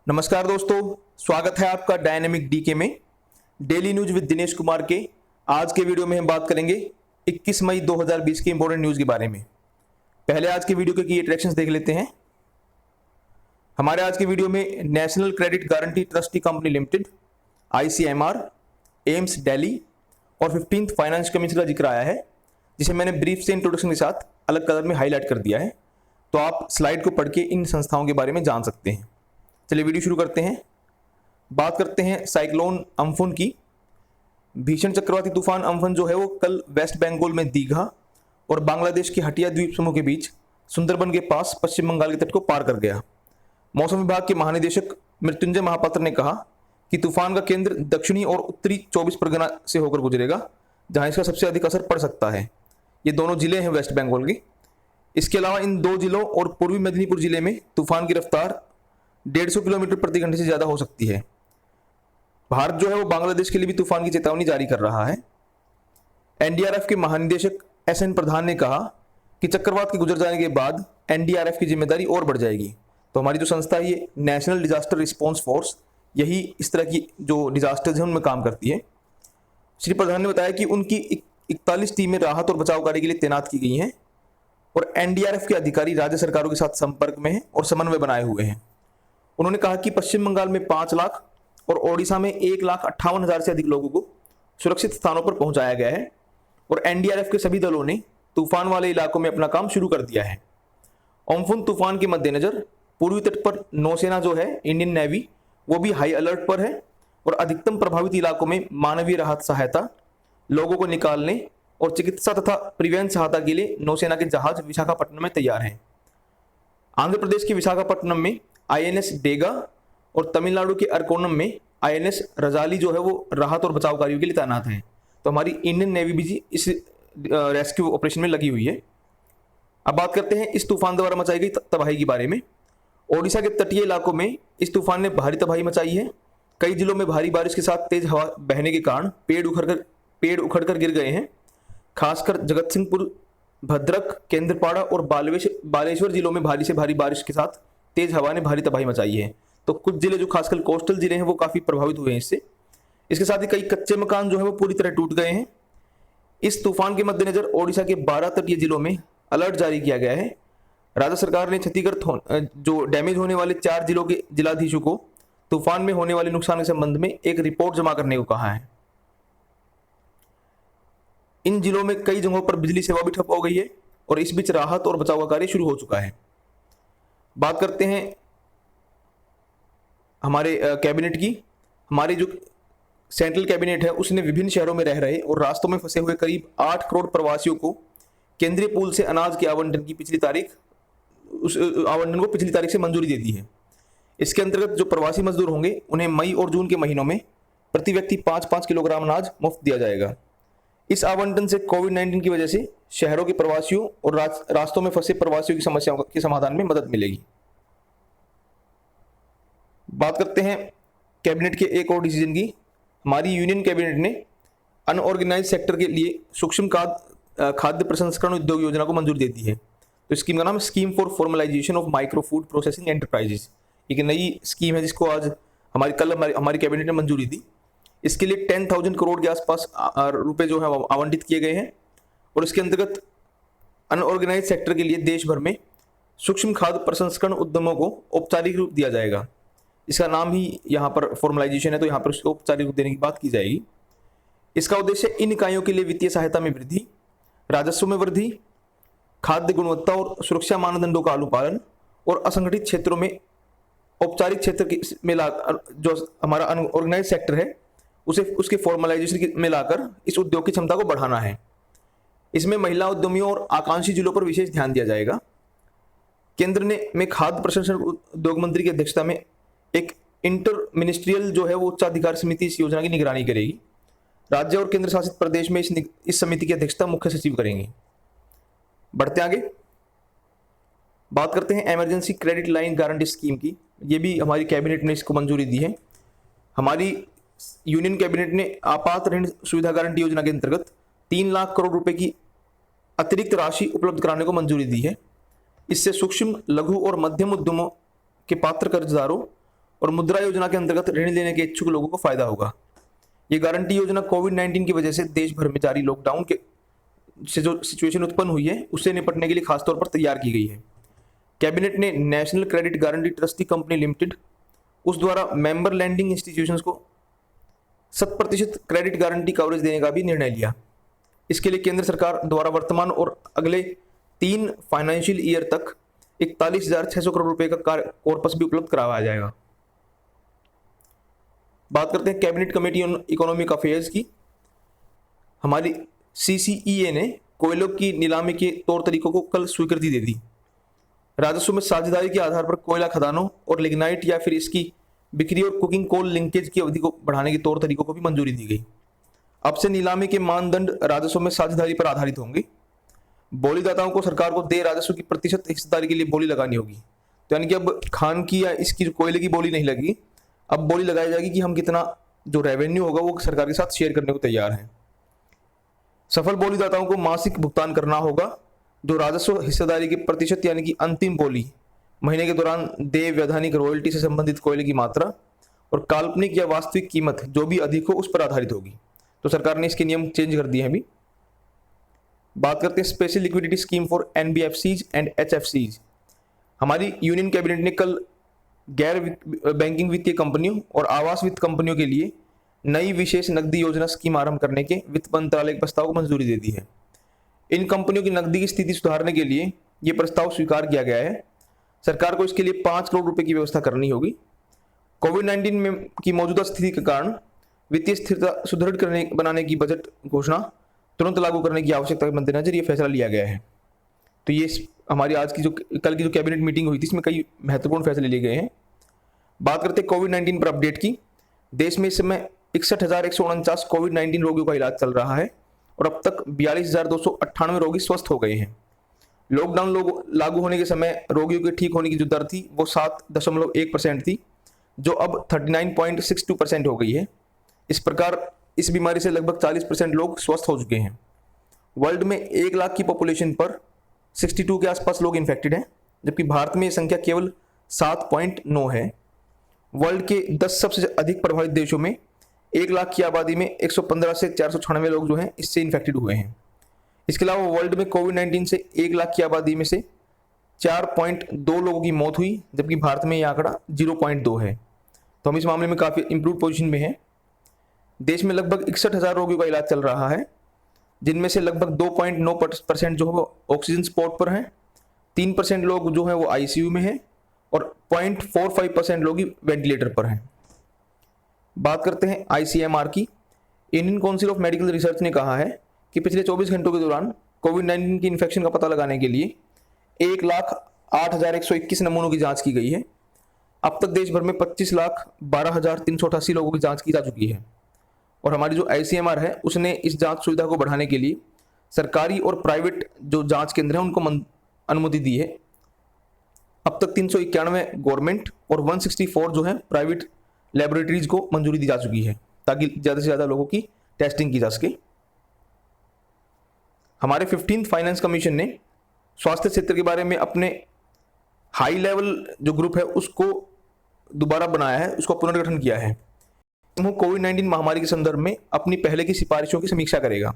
नमस्कार दोस्तों, स्वागत है आपका डायनेमिक डीके में daily news with Dinesh Kumar के। आज के वीडियो में हम बात करेंगे 21 मई 2020 के इंपॉर्टेंट न्यूज के बारे में। पहले आज के वीडियो के की अट्रैक्शंस देख लेते हैं। हमारे आज के वीडियो में national credit guarantee trustee company limited ICMR, AIIMS Delhi और 15th फाइनेंस कमीशन का जिक्र आया है, जिसे मैंने ब्रीफ से इंट्रोडक्शन के साथ अलग कलर में हाईलाइट कर दिया है। तो आप स्लाइड को पढ़ के इन संस्थाओं के बारे में जान सकते हैं। चलिए वीडियो शुरू करते हैं। बात करते हैं साइक्लोन अम्फन की। भीषण चक्रवाती तूफान अम्फन जो है वो कल वेस्ट बंगाल में दीघा और बांग्लादेश के हटिया द्वीप समूह के बीच सुंदरबन के पास पश्चिम बंगाल के तट को पार कर गया। मौसम विभाग के महानिदेशक मृत्युंजय महापात्र ने कहा कि तूफान का केंद्र दक्षिणी और उत्तरी 24 परगना से होकर गुजरेगा, जहां इसका सबसे अधिक असर पड़ सकता है। ये दोनों जिले हैं वेस्ट बंगाल के। इसके अलावा इन दो जिलों और पूर्वी मेदिनीपुर जिले में तूफान की रफ्तार 150 किलोमीटर प्रति घंटे से ज्यादा हो सकती है। भारत जो है वो बांग्लादेश के लिए भी तूफान की चेतावनी जारी कर रहा है। NDRF के महानिदेशक SN प्रधान ने कहा कि चक्रवात के गुजर जाने के बाद NDRF की जिम्मेदारी और बढ़ जाएगी। तो हमारी जो संस्था है ये नेशनल डिजास्टर रिस्पॉन्स फोर्स, यही इस तरह की जो डिजास्टर्स हैं उनमें काम करती है। श्री प्रधान ने बताया कि उनकी 41 टीमें राहत और बचाव कार्य के लिए तैनात की गई हैं और NDRF के अधिकारी राज्य सरकारों के साथ संपर्क में हैं और समन्वय बनाए हुए हैं। उन्होंने कहा कि पश्चिम बंगाल में 5 लाख और ओडिशा में 1,58,000 से अधिक लोगों को सुरक्षित स्थानों पर पहुंचाया गया है और NDRF के सभी दलों ने तूफान वाले इलाकों में अपना काम शुरू कर दिया है। अम्फन तूफान के मद्देनजर पूर्वी तट पर नौसेना जो है, इंडियन नेवी, वो भी हाई अलर्ट पर है और अधिकतम प्रभावित इलाकों में मानवीय राहत सहायता, लोगों को निकालने और चिकित्सा तथा परिवहन सहायता के लिए नौसेना के जहाज विशाखापट्टनम में तैयार हैं। आंध्र प्रदेश के विशाखापट्टनम में INS डेगा और तमिलनाडु के अरकोनम में INS रजाली जो है वो राहत और बचाव कार्यों के लिए तैनात हैं। तो हमारी इंडियन नेवी भी इस रेस्क्यू ऑपरेशन में लगी हुई है। अब बात करते हैं इस तूफान द्वारा मचाई गई तबाही के बारे में। ओडिशा के तटीय इलाकों में इस तूफान ने भारी तबाही मचाई है। कई जिलों में भारी बारिश के साथ तेज हवा बहने के कारण पेड़ उखड़कर गिर गए हैं। खासकर जगत सिंहपुर, भद्रक, केंद्रपाड़ा और बालेश्वर जिलों में भारी से भारी बारिश के साथ तेज हवा ने भारी तबाही मचाई है। तो कुछ जिले जो खासकर कोस्टल जिले हैं वो काफी प्रभावित हुए हैं इससे। इसके साथ ही कई कच्चे मकान जो है वो पूरी तरह टूट गए हैं। इस तूफान के मद्देनजर ओडिशा के 12 तटीय जिलों में अलर्ट जारी किया गया है। राज्य सरकार ने क्षतिग्रस्त जो डैमेज होने वाले 4 जिलों के जिलाधीशों को तूफान में होने वाले नुकसान के संबंध में एक रिपोर्ट जमा करने को कहा है। इन जिलों में कई जगहों पर बिजली सेवा भी ठप हो गई है और इस बीच राहत और बचाव का कार्य शुरू हो चुका है। बात करते हैं हमारे कैबिनेट की। हमारे जो सेंट्रल कैबिनेट है उसने विभिन्न शहरों में रह रहे और रास्तों में फंसे हुए करीब 8 करोड़ प्रवासियों को केंद्रीय पूल से अनाज के आवंटन की पिछली तारीख से मंजूरी दे दी है। इसके अंतर्गत जो प्रवासी मजदूर होंगे उन्हें मई और जून के महीनों में प्रति व्यक्ति 5-5 किलोग्राम अनाज मुफ्त दिया जाएगा। इस आवंटन से कोविड-19 की वजह से शहरों के प्रवासियों और रास्तों में फंसे प्रवासियों की समस्याओं के समाधान में मदद मिलेगी। बात करते हैं कैबिनेट के एक और डिसीजन की। हमारी यूनियन कैबिनेट ने अनऑर्गेनाइज सेक्टर के लिए सूक्ष्म खाद्य प्रसंस्करण उद्योग योजना को मंजूरी दे दी है। तो स्कीम का नाम है scheme for formalisation of micro food processing enterprises. एक नई स्कीम है जिसको आज हमारी कैबिनेट ने मंजूरी दी। इसके लिए 10,000 करोड़ के आसपास रुपए जो है आवंटित किए गए हैं और इसके अंतर्गत अनऑर्गेनाइज सेक्टर के लिए देश भर में सूक्ष्म खाद्य प्रसंस्करण उद्यमों को औपचारिक रूप दिया जाएगा। इसका नाम ही यहाँ पर फॉर्मलाइजेशन है, तो यहाँ पर उसको औपचारिक रूप देने की बात की जाएगी। इसका उद्देश्य इन इकाइयों के लिए वित्तीय सहायता में वृद्धि, राजस्व में वृद्धि, खाद्य गुणवत्ता और सुरक्षा मानदंडों का अनुपालन और असंगठित क्षेत्रों में औपचारिक क्षेत्र में जो हमारा अनऑर्गेनाइज सेक्टर है उसे उसके फॉर्मलाइजेशन में लाकर इस उद्योग की क्षमता को बढ़ाना है। इसमें महिला उद्यमियों और आकांक्षी जिलों पर विशेष ध्यान दिया जाएगा। केंद्र में खाद्य प्रसंस्करण उद्योग मंत्री की अध्यक्षता में एक इंटर मिनिस्ट्रियल जो है वो उच्चाधिकार समिति इस योजना की निगरानी करेगी। राज्य और केंद्र शासित प्रदेश में इस समिति की अध्यक्षता मुख्य सचिव करेंगे। बढ़ते आगे बात करते हैं emergency credit line guarantee scheme की। ये भी हमारी कैबिनेट ने इसको मंजूरी दी है। हमारी यूनियन कैबिनेट ने आपात ऋण सुविधा गारंटी योजना के अंतर्गत 3 लाख करोड़ रुपए की अतिरिक्त राशि उपलब्ध कराने को मंजूरी दी है। इससे सूक्ष्म, लघु और मध्यम उद्यमों के पात्र कर्जदारों और मुद्रा योजना के अंतर्गत ऋण लेने के इच्छुक लोगों को फायदा होगा। ये गारंटी योजना कोविड-19 की वजह से देश भर में जारी लॉकडाउन के से जो सिचुएशन उत्पन्न हुई है उससे निपटने के लिए खासतौर पर तैयार की गई है। कैबिनेट ने national credit guarantee trustee company limited उस द्वारा मेंबर लैंडिंग इंस्टीट्यूशंस को 100% क्रेडिट गारंटी कवरेज देने का भी निर्णय लिया। इसके लिए केंद्र सरकार द्वारा वर्तमान और अगले 3 फाइनेंशियल ईयर तक 41,600 करोड़ रुपए का कॉर्पस भी उपलब्ध कराया जाएगा। बात करते हैं cabinet committee on economic affairs की। हमारी CCEA ने कोयलों की नीलामी के तौर तरीकों को कल स्वीकृति दे दी। राजस्व में साझेदारी के आधार पर कोयला खदानों और लिग्नाइट या फिर इसकी बिक्री और कुकिंग कोल लिंकेज की अवधि को बढ़ाने के तौर तरीकों को भी मंजूरी दी गई। अब से नीलामी के मानदंड राजस्व में साझेदारी पर आधारित होंगे। बोलीदाताओं को सरकार को देय राजस्व की प्रतिशत हिस्सेदारी के लिए बोली लगानी होगी। तो यानी कि अब खान की या इसकी जो कोयले की बोली नहीं लगेगी, अब बोली लगाई जाएगी कि हम कितना जो रेवेन्यू होगा वो सरकार के साथ शेयर करने को तैयार हैं। सफल बोलीदाताओं को मासिक भुगतान करना होगा। जो राजस्व हिस्सेदारी की प्रतिशत यानी कि अंतिम बोली महीने के दौरान देय वैधानिक रॉयल्टी से संबंधित कोयले की मात्रा और काल्पनिक या वास्तविक कीमत जो भी अधिक हो उस पर आधारित होगी। तो सरकार ने इसके नियम चेंज कर दिए हैं अभी। बात करते हैं special liquidity scheme for NBFCs and HFCs। हमारी यूनियन कैबिनेट ने कल गैर बैंकिंग वित्तीय कंपनियों और आवास वित्त कंपनियों के लिए नई विशेष नकदी योजना स्कीम आरंभ करने के वित्त मंत्रालय के प्रस्ताव को मंजूरी दे दी है। इन कंपनियों की नकदी की स्थिति सुधारने के लिए ये प्रस्ताव स्वीकार किया गया है। सरकार को इसके लिए 5 करोड़ रुपए की व्यवस्था करनी होगी। कोविड-19 में की मौजूदा स्थिति के कारण वित्तीय स्थिरता सुदृढ़ बनाने की बजट घोषणा तुरंत लागू करने की आवश्यकता के मद्देनजर ये फैसला लिया गया है। तो ये हमारी आज की कल की जो कैबिनेट मीटिंग हुई थी इसमें कई महत्वपूर्ण फैसले लिए गए हैं। बात करते हैं कोविड-19 पर अपडेट की। देश में इस समय 61,149 कोविड-19 रोगियों का इलाज चल रहा है और अब तक 42,298 रोगी स्वस्थ हो गए हैं। लॉकडाउन लागू होने के समय रोगियों के ठीक होने की जो दर थी वो 7.1% थी, जो अब 39.62% हो गई है। इस प्रकार इस बीमारी से लगभग 40% लोग स्वस्थ हो चुके हैं। वर्ल्ड में 1 लाख की पॉपुलेशन पर 62 के आसपास लोग इन्फेक्टेड हैं, जबकि भारत में यह संख्या केवल 7.9 है। वर्ल्ड के 10 सबसे अधिक प्रभावित देशों में 1 लाख की आबादी में 115 से 496 लोग जो हैं इससे इन्फेक्टेड हुए हैं। इसके अलावा वर्ल्ड में कोविड-19 से 1 लाख की आबादी में से 4.2 लोगों की मौत हुई, जबकि भारत में यह आंकड़ा 0.2 है। तो हम इस मामले में काफ़ी इंप्रूव पोजीशन में हैं। देश में लगभग 61,000 रोगियों का इलाज चल रहा है, जिनमें से लगभग 2.9% जो है वो ऑक्सीजन सपोर्ट पर हैं, 3% लोग जो हैं वो ICU में हैं और 0.45% लोग ही वेंटिलेटर पर हैं। बात करते हैं ICMR की। Indian council of medical research ने कहा है कि पिछले 24 घंटों के दौरान कोविड-19 की इन्फेक्शन का पता लगाने के लिए 1,08,121 नमूनों की जांच की गई है। अब तक देश भर में 25,12,388 लोगों की जांच की जा चुकी है और हमारी जो ICMR है उसने इस जांच सुविधा को बढ़ाने के लिए सरकारी और प्राइवेट जो जांच केंद्र हैं उनको अनुमति दी है। अब तक 391 गवर्नमेंट और 164 जो है प्राइवेट लेबोरेटरीज को मंजूरी दी जा चुकी है ताकि ज़्यादा से ज़्यादा लोगों की टेस्टिंग की जा सके। हमारे 15th फाइनेंस कमीशन ने स्वास्थ्य क्षेत्र के बारे में अपने हाई लेवल जो ग्रुप है उसको दोबारा बनाया है, उसको पुनर्गठन किया है। वो कोविड-19 महामारी के संदर्भ में अपनी पहले की सिफारिशों की समीक्षा करेगा।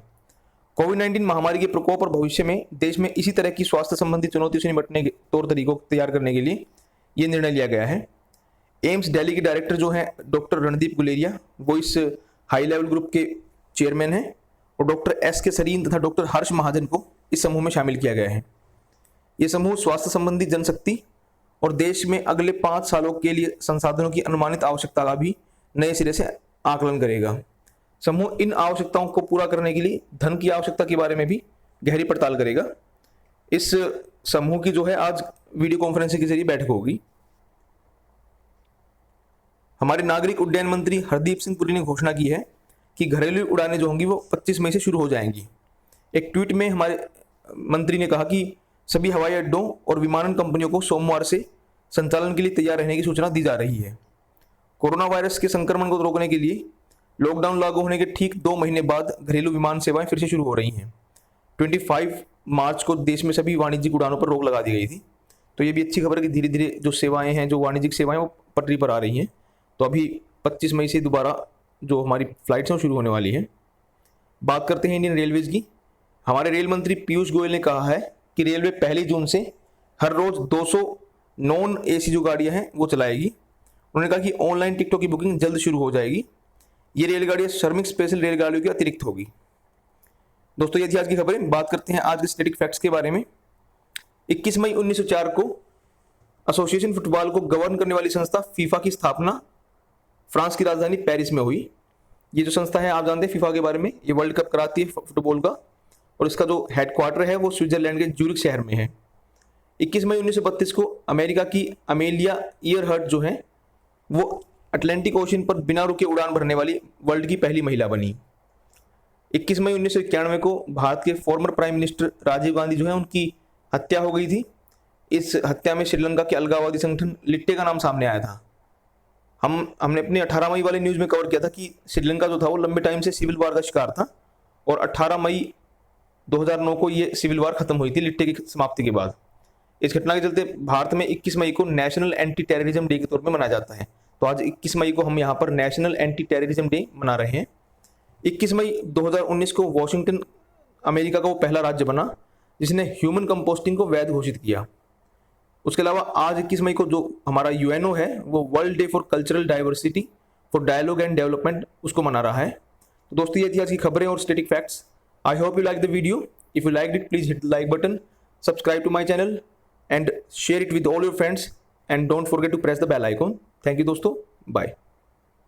कोविड-19 महामारी के प्रकोप और भविष्य में देश में इसी तरह की स्वास्थ्य संबंधी चुनौतियों से निपटने के तौर तरीकों को तैयार करने के लिए ये निर्णय लिया गया है। एम्स दिल्ली के डायरेक्टर जो हैं डॉक्टर रणदीप गुलेरिया, वो इस हाई लेवल ग्रुप के चेयरमैन हैं और डॉक्टर S.K. सरीन तथा डॉक्टर हर्ष महाजन को इस समूह में शामिल किया गया है। ये समूह स्वास्थ्य संबंधी जनशक्ति और देश में अगले 5 सालों के लिए संसाधनों की अनुमानित आवश्यकता का भी नए सिरे से आकलन करेगा। समूह इन आवश्यकताओं को पूरा करने के लिए धन की आवश्यकता के बारे में भी गहरी पड़ताल करेगा। इस समूह की जो है आज वीडियो कॉन्फ्रेंसिंग के जरिए बैठक होगी। हमारे नागरिक उड्डयन मंत्री हरदीप सिंह पुरी ने घोषणा की है कि घरेलू उड़ानें जो होंगी वो 25 मई से शुरू हो जाएंगी। एक ट्वीट में हमारे मंत्री ने कहा कि सभी हवाई अड्डों और विमानन कंपनियों को सोमवार से संचालन के लिए तैयार रहने की सूचना दी जा रही है। कोरोना वायरस के संक्रमण को रोकने के लिए लॉकडाउन लागू होने के ठीक 2 महीने बाद घरेलू विमान सेवाएं फिर से शुरू हो रही हैं। 25 मार्च को देश में सभी वाणिज्यिक उड़ानों पर रोक लगा दी गई थी। तो ये भी अच्छी खबर है कि धीरे धीरे जो सेवाएं हैं, जो वाणिज्यिक सेवाएं वो पटरी पर आ रही हैं। तो अभी 25 मई से दोबारा जो हमारी फ्लाइट्स हैं शुरू होने वाली हैं। बात करते हैं इंडियन रेलवेज की। हमारे रेल मंत्री पीयूष गोयल ने कहा है कि रेलवे 1 जून से हर रोज 200 नॉन एसी जो गाड़ियां हैं वो चलाएगी। उन्होंने कहा कि ऑनलाइन टिकटों की बुकिंग जल्द शुरू हो जाएगी। ये रेलगाड़ियां श्रमिक स्पेशल रेलगाड़ियों के अतिरिक्त होगी। दोस्तों ये थी आज की खबरें। बात करते हैं आज के स्टैटिक फैक्ट्स के बारे में। 21 मई 1904 को एसोसिएशन फुटबॉल को गवर्न करने वाली संस्था फीफा की स्थापना फ्रांस की राजधानी पेरिस में हुई। ये जो संस्था है आप जानते हैं फीफा के बारे में, ये वर्ल्ड कप कराती है फुटबॉल का और इसका जो हेडक्वार्टर है वो स्विट्जरलैंड के ज्यूरिख शहर में है। 21 मई 1932 को अमेरिका की अमेलिया ईयरहर्ट जो है वो अटलांटिक ओशन पर बिना रुके उड़ान भरने वाली वर्ल्ड की पहली महिला बनी। 21 मई 1991 को भारत के former prime minister Rajiv Gandhi जो है उनकी हत्या हो गई थी। इस हत्या में श्रीलंका के अलगाववादी संगठन लिट्टे का नाम सामने आया था। हमने अपने 18 मई वाले न्यूज़ में कवर किया था कि श्रीलंका जो था वो लंबे टाइम से सिविल वार का शिकार था और 18 मई 2009 को ये सिविल वार खत्म हुई थी लिट्टे की समाप्ति के बाद। इस घटना के चलते भारत में 21 मई को नेशनल एंटी टेररिज्म डे के तौर पर मनाया जाता है। तो आज 21 मई को हम यहाँ पर नेशनल एंटी टेररिज्म डे मना रहे हैं। 21 मई 2019 को वॉशिंगटन अमेरिका का वो पहला राज्य बना जिसने ह्यूमन कंपोस्टिंग को वैध घोषित किया। उसके अलावा आज 21 मई को जो हमारा यूएनओ है वो world day for cultural diversity for dialogue and development उसको मना रहा है। तो दोस्तों ये थी आज की खबरें और static facts. I hope you like the video. If you like it please hit the like button, subscribe to my channel and share it with all your friends and don't forget to press the bell icon. Thank you दोस्तों, bye.